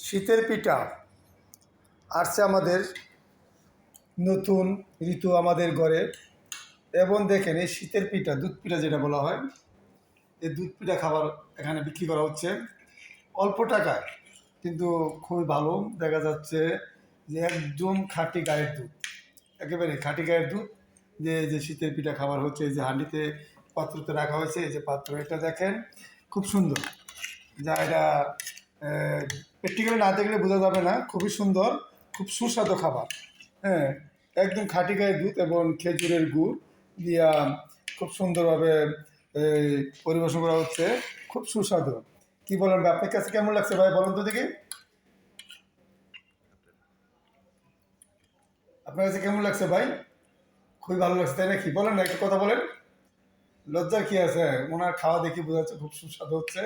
শীতের পিঠা আসছে আমাদের নতুন ঋতু আমাদের ঘরে। এবং দেখেন এই শীতের পিঠা, দুধ পিঠা যেটা বলা হয়, এই দুধ পিঠা খাবার এখানে বিক্রি করা হচ্ছে অল্প টাকায়, কিন্তু খুবই ভালো। দেখা যাচ্ছে যে একদম খাঁটি গায়ের দুধ, একেবারে খাঁটি গায়ের দুধ। যে যে শীতের পিঠা খাবার হচ্ছে, এই যে হাঁডিতে পাত্রতে রাখা হয়েছে, এই যে পাত্র, এটা দেখেন খুব সুন্দর। যা এটা প্র্যাকটিক্যালি না দেখলে বোঝা যাবে না, খুবই সুন্দর, খুব সুস্বাদু খাবার। হ্যাঁ, একদম খাঁটি গায়ের দুধ এবং খেজুরের গুড় দিয়া খুব সুন্দরভাবে এই পরিবেশন করা হচ্ছে, খুব সুস্বাদু। কি বলেন ভাই, আপনার কাছে কেমন লাগছে ভাই, বলেন তো দেখি। আপনার কাছে কেমন লাগছে ভাই? খুবই ভালো লাগছে তাই নাকি? বলেন না, একটা কথা বলেন। লজ্জার কি আছে, ওনার খাওয়া দেখি বোঝা যাচ্ছে খুব সুস্বাদু হচ্ছে।